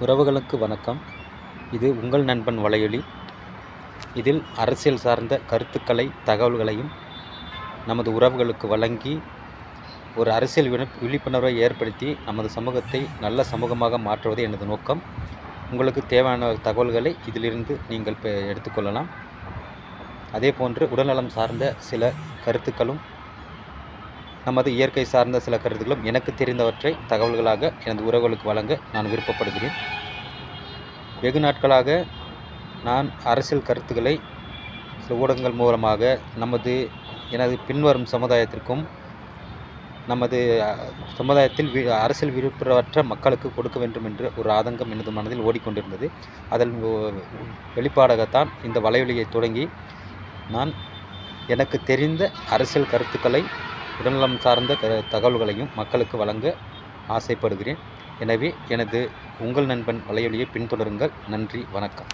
உறவுகளுக்கு வணக்கம். இது உங்கள் நண்பன் வலையொலி. இதில் அரசியல் சார்ந்த கருத்துக்களை, தகவல்களையும் நமது உறவுகளுக்கு வழங்கி ஒரு அரசியல் விழிப்புணர்வை ஏற்படுத்தி நமது சமூகத்தை நல்ல சமூகமாக மாற்றுவது எனது நோக்கம். உங்களுக்கு தேவையான தகவல்களை இதிலிருந்து நீங்கள் எடுத்துக்கொள்ளலாம். அதே போன்று உடல்நலம் சார்ந்த சில கருத்துக்களும், நமது இயற்கை சார்ந்த சில கருத்துக்களும் எனக்கு தெரிந்தவற்றை தகவல்களாக எனது உறவுகளுக்கு வழங்க நான் விருப்பப்படுகிறேன். வெகு நாட்களாக நான் அரசியல் கருத்துக்களை சில ஊடகங்கள் மூலமாக எனது பின்வரும் சமுதாயத்திற்கும், நமது சமுதாயத்தில் அரசியல் விருப்பமற்ற மக்களுக்கு கொடுக்க வேண்டும் என்ற ஒரு ஆதங்கம் எனது மனதில் ஓடிக்கொண்டிருந்தது. அதன் வெளிப்பாடாகத்தான் இந்த வலைவலியை தொடங்கி நான் எனக்கு தெரிந்த அரசியல் கருத்துக்களை, உடல்நலம் சார்ந்த தகவல்களையும் மக்களுக்கு வழங்க ஆசைப்படுகிறேன். எனவே உங்கள் நண்பன் வலையொலியை பின்தொடருங்கள். நன்றி, வணக்கம்.